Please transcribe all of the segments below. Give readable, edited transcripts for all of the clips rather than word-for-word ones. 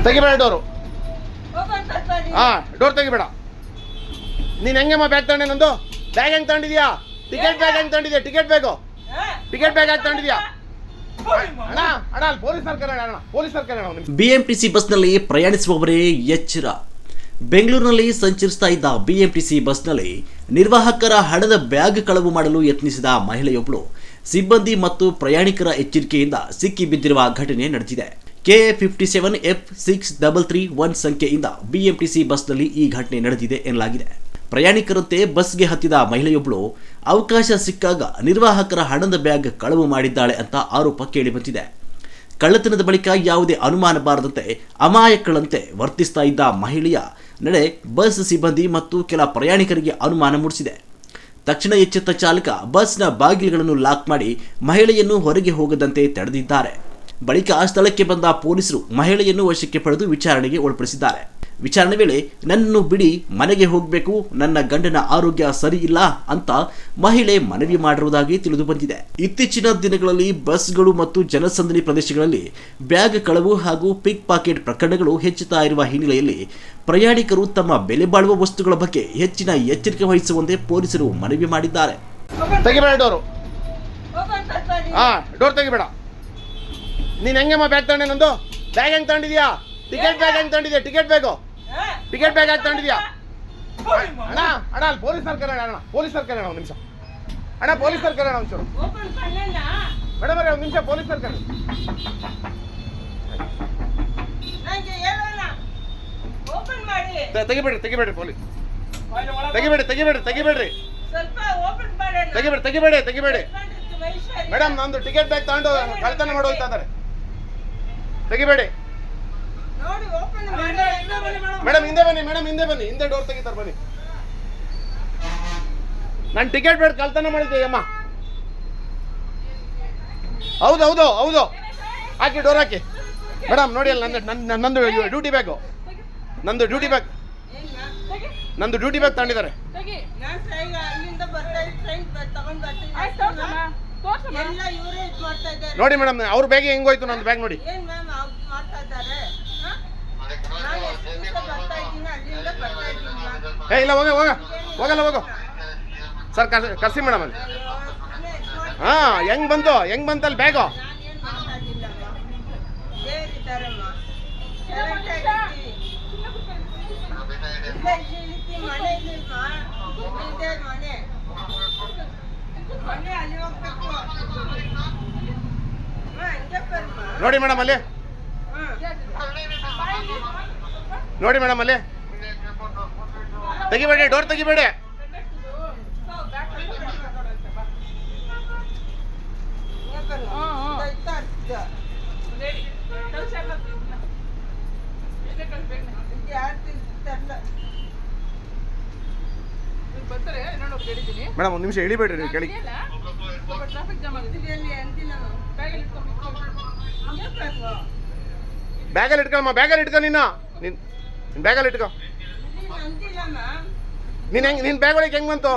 ತೆಗಿಬೇಡ door. Door ತೆಗಿಬೇಡ. ನೀನ್ ಹೆಂಗಮ್ಮ bag ತಗೊಂಡೆ? ನಂದು ಬ್ಯಾಗ್ ಹೆಂಗ್ ತಗೊಂಡಿದ್ಯಾ? ಟಿಕೆಟ್ ಬ್ಯಾಗ್ ಹೆಂಗ್ ತಗೊಂಡಿದ್ಯಾ? ಟಿಕೆಟ್ ಬ್ಯಾಗ್ ಹೆಂಗ್ ತಗೊಂಡಿದ್ಯಾ? ಬಿಎಂಟಿಸಿ ಬಸ್ನಲ್ಲಿ ಪ್ರಯಾಣಿಸುವವರೇ ಎಚ್ಚರ. ಬೆಂಗಳೂರಿನಲ್ಲಿ ಸಂಚರಿಸ್ತಾ ಇದ್ದ ಬಿಎಂಟಿಸಿ ಬಸ್ನಲ್ಲಿ ನಿರ್ವಾಹಕರ ಹಣದ ಬ್ಯಾಗ್ ಕಳವು ಮಾಡಲು ಯತ್ನಿಸಿದ ಮಹಿಳೆಯೊಬ್ಬಳು ಸಿಬ್ಬಂದಿ ಮತ್ತು ಪ್ರಯಾಣಿಕರ ಎಚ್ಚರಿಕೆಯಿಂದ ಸಿಕ್ಕಿ ಬಿದ್ದಿರುವ ಘಟನೆ ನಡೆದಿದೆ. KA57F6331 ಸಂಖ್ಯೆಯಿಂದ ಬಿಎಂಟಿಸಿ ಬಸ್ನಲ್ಲಿ ಈ ಘಟನೆ ನಡೆದಿದೆ ಎನ್ನಲಾಗಿದೆ. ಪ್ರಯಾಣಿಕರಂತೆ ಬಸ್ಗೆ ಹತ್ತಿದ ಮಹಿಳೆಯೊಬ್ಬಳು ಅವಕಾಶ ಸಿಕ್ಕಾಗ ನಿರ್ವಾಹಕರ ಹಣದ ಬ್ಯಾಗ್ ಕಳವು ಮಾಡಿದ್ದಾಳೆ ಅಂತ ಆರೋಪ ಕೇಳಿಬಂದಿದೆ. ಕಳ್ಳತನದ ಬಳಿಕ ಯಾವುದೇ ಅನುಮಾನ ಬಾರದಂತೆ ಅಮಾಯಕಳಂತೆ ವರ್ತಿಸ್ತಾ ಇದ್ದ ಮಹಿಳೆಯ ನಡೆ ಬಸ್ ಸಿಬ್ಬಂದಿ ಮತ್ತು ಕೆಲ ಪ್ರಯಾಣಿಕರಿಗೆ ಅನುಮಾನ ಮೂಡಿಸಿದೆ. ತಕ್ಷಣ ಎಚ್ಚೆತ್ತ ಚಾಲಕ ಬಸ್ನ ಬಾಗಿಲುಗಳನ್ನು ಲಾಕ್ ಮಾಡಿ ಮಹಿಳೆಯನ್ನು ಹೊರಗೆ ಹೋಗದಂತೆ ತಡೆದಿದ್ದಾರೆ. ಬಳಿಕ ಸ್ಥಳಕ್ಕೆ ಬಂದ ಪೊಲೀಸರು ಮಹಿಳೆಯನ್ನು ವಶಕ್ಕೆ ಪಡೆದು ವಿಚಾರಣೆಗೆ ಒಳಪಡಿಸಿದ್ದಾರೆ. ವಿಚಾರಣೆ ವೇಳೆ ನನ್ನನ್ನು ಬಿಡಿ, ಮನೆಗೆ ಹೋಗಬೇಕು, ನನ್ನ ಗಂಡನ ಆರೋಗ್ಯ ಸರಿ ಇಲ್ಲ ಅಂತ ಮಹಿಳೆ ಮನವಿ ಮಾಡಿರುವುದಾಗಿ ತಿಳಿದು ಬಂದಿದೆ. ಇತ್ತೀಚಿನ ದಿನಗಳಲ್ಲಿ ಬಸ್ಗಳು ಮತ್ತು ಜನಸಂದಣಿ ಪ್ರದೇಶಗಳಲ್ಲಿ ಬ್ಯಾಗ್ ಕಳವು ಹಾಗೂ ಪಿಕ್ ಪಾಕೆಟ್ ಪ್ರಕರಣಗಳು ಹೆಚ್ಚುತ್ತಾ ಇರುವ ಹಿನ್ನೆಲೆಯಲ್ಲಿ ಪ್ರಯಾಣಿಕರು ತಮ್ಮ ಬೆಲೆ ಬಾಳುವ ವಸ್ತುಗಳ ಬಗ್ಗೆ ಹೆಚ್ಚಿನ ಎಚ್ಚರಿಕೆ ವಹಿಸುವಂತೆ ಪೊಲೀಸರು ಮನವಿ ಮಾಡಿದ್ದಾರೆ. ಡೋರ್ ತೆಗಿಬೇಡ. ನೀನ್ ಹೆಂಗಮ್ಮ ಬ್ಯಾಗ್ ತಗೊಂಡೆ? ನಂದು ಬ್ಯಾಗ್ ಹೆಂಗ್ ತಗೊಂಡಿದ್ಯಾ? ಟಿಕೆಟ್ ಬ್ಯಾಗ್ ಹೆಂಗ್ ತಗೊಂಡಿದ್ಯಾ? ಟಿಕೆಟ್ ಬ್ಯಾಗ್ ಹೆಂಗ್ ತಗೊಂಡಿದ್ಯಾ? ಪೊಲೀಸರು ಕರೆಯೋಣ. ಒಂದು ನಿಮಿಷ ಪೊಲೀಸರು ಕರೆಯೋಣ. ಒಂಚೂರು ಮೇಡಮ್ ಒಂದು ನಿಮಿಷ ಪೊಲೀಸರು ಕರೆಯೋಣ. ತೆಗಿಬೇಡ್ರಿ ಪೊಲೀಸ್. ತೆಗಿಬೇಡಿ. ಮೇಡಮ್ ನಂದು ಟಿಕೆಟ್ ಬ್ಯಾಗ್ ತಗೊಂಡು ಕಳ್ತನ ಮಾಡಿ ಹೋಗ್ತಾ ಇದ್ದಾರೆ. ತೆಗಿಬೇಡಿ ಮೇಡಮ್. ಹಿಂದೆ ಬನ್ನಿ. ಹಿಂದೆ ಡೋರ್ ತೆಗಿತಾರೆ ಬನ್ನಿ. ನಾನು ಟಿಕೆಟ್ ಬ್ಯಾಗ್ ಕಳ್ತನ ಮಾಡಿದ್ದೆ ಅಮ್ಮ. ಹೌದು ಹಾಕಿ ಡೋರ್ ಹಾಕಿ. ಮೇಡಮ್ ನೋಡಿ ಅಲ್ಲ, ನಂದು ಡ್ಯೂಟಿ ಬ್ಯಾಗು. ನಂದು ಡ್ಯೂಟಿ ಬ್ಯಾಗ್ ತಗೊಂಡಿದ್ದಾರೆ. ನೋಡಿ ಮೇಡಮ್, ಅವ್ರ ಬ್ಯಾಗ್ ಹೆಂಗೋಯ್ತು, ನಂದು ಬ್ಯಾಗ್ ನೋಡಿ. ಇಲ್ಲ ಹೋಗಲ್ಲ ಸರ್, ಕರ್ಸಿ ಮೇಡಮ್ ಅಲ್ಲಿ. ಹೆಂಗ್ ಬಂತಲ್ಲಿ ಬ್ಯಾಗು? ನೋಡಿ ಮೇಡಮ್ ಅಲ್ಲಿ. ತೆಗಿಬೇಡಿ, ಡೋರ್ ತೆಗಿಬೇಡಿ. ಮೇಡಮ್ ಒಂದು ನಿಮಿಷ ಇಳಿಬೇಡ್ರಿ, ನೀವು ಕೆಳಗೆ. ಬ್ಯಾಗಲ್ಲಿ ಇಟ್ಕೊಳಮ್ಮ, ನೀನು ಬ್ಯಾಗಲ್ಲಿ ಇಟ್ಕೊ. ನಿನ್ ಬ್ಯಾಗ್ ಒಳಗೆ ಹೆಂಗ್ ಬಂತು?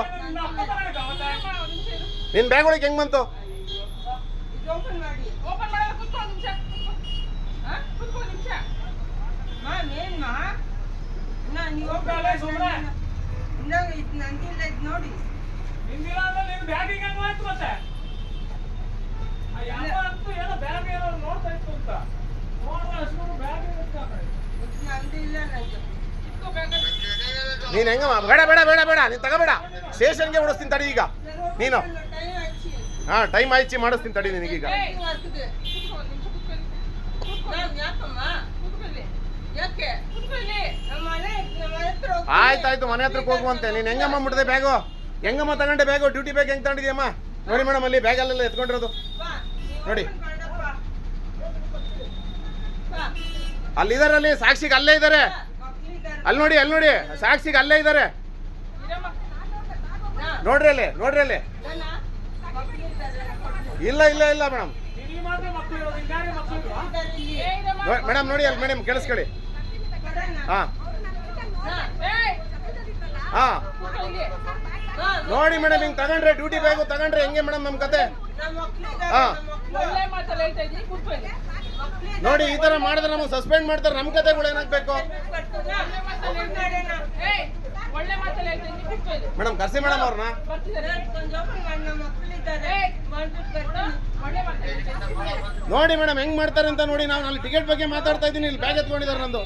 ನೀನ್ ಹೆಂಗಮ್ಮ? ಬೇಡ ನೀನ್ ತಗೋಬೇಡ. ಸ್ಟೇಷನ್ಗೆ ಓಡಿಸ್ತೀನಿ ತಡಿ ಈಗ ನೀನು. ಟೈಮ್ ಆಯ್ತು, ಮಾಡಿಸ್ತೀನಿ ತಡಿ ನಿನಗೀಗ. ಆಯ್ತಾಯ್ತು, ಮನೆ ಹತ್ರಕ್ಕೆ ಹೋಗುವಂತೆ. ನೀನ್ ಹೆಂಗಮ್ಮ ಬಿಡದೆ ಬ್ಯಾಗು? ಹೆಂಗಮ್ಮ ತಗೊಂಡೆ ಬ್ಯಾಗು? ಡ್ಯೂಟಿ ಬ್ಯಾಗ್ ಹೆಂಗ್ ತಗೊಂಡಿದ್ಯಮ್ಮ? ನೋಡಿ ಮೇಡಮ್, ಅಲ್ಲಿ ಬ್ಯಾಗಲ್ಲೆಲ್ಲ ಎತ್ಕೊಂಡಿರೋದು ನೋಡಿ. ಅಲ್ಲಿದ್ದಾರೆ, ಅಲ್ಲಿ ಸಾಕ್ಷಿಗೆ ಅಲ್ಲೇ ಇದ್ದಾರೆ. ಅಲ್ಲಿ ನೋಡಿ ಸಾಕ್ಷಿಗೆ ಅಲ್ಲೇ ಇದ್ದಾರೆ. ನೋಡ್ರಿ ಅಲ್ಲಿ. ಇಲ್ಲ ಮೇಡಮ್. ನೋಡಿ ಅಲ್ಲಿ ಮೇಡಮ್, ಕೇಳಿಸ್ಕೊಳ್ಳಿ. ನೋಡಿ ಮೇಡಮ್, ಹಿಂಗ್ ತಗೊಂಡ್ರೆ ಡ್ಯೂಟಿ ಬ್ಯಾಗು ತಗೊಂಡ್ರೆ ಹೆಂಗೆ ಮೇಡಮ್ ನಮ್ ಕತೆ? ಒಳ್ಳೆ ಮಾತಲ್ಲಿ ಹೇಳ್ತಾ ಇದ್ದೀನಿ, ಕೂತ್ಕೊಳ್ಳಿ. ನೋಡಿ ಈ ತರ ಮಾಡಿದ್ರೆ ನಮಗೆ ಸಸ್ಪೆಂಡ್ ಮಾಡ್ತಾರೆ. ನಮ್ಮ ಕತೆಗಳು ಏನಾಗಬೇಕು ಒಳ್ಳೆ ಮಾತಲ್ಲಿ ಹೇಳ್ತಾ ಇದ್ದೀನಿ. ಏಯ್, ಒಳ್ಳೆ ಮಾತಲ್ಲಿ ಹೇಳ್ತಾ ಇದ್ದೀನಿ, ಕೂತ್ಕೊಳ್ಳಿ. ಮೇಡಮ್? ಕರ್ಸಿ ಮೇಡಮ್ ಅವ್ರನ್ನ. ಬರ್ತಿದ್ದಾರೆ. ಏಯ್, ಒಳ್ಳೆ ಮಾತಲ್ಲಿ ಹೇಳ್ತಾ ಇದ್ದೀನಿ. ನೋಡಿ ಮೇಡಮ್ ಹೆಂಗ್ ಮಾಡ್ತಾರೆ ಅಂತ ನೋಡಿ. ನಾವು ಅಲ್ಲಿ ಟಿಕೆಟ್ ಬಗ್ಗೆ ಮಾತಾಡ್ತಾ ಇದ್ದೀನಿ, ಇಲ್ಲಿ ಬ್ಯಾಗ್ ಎತ್ಕೊಂಡಿದ್ದಾರೆ ನಂದು.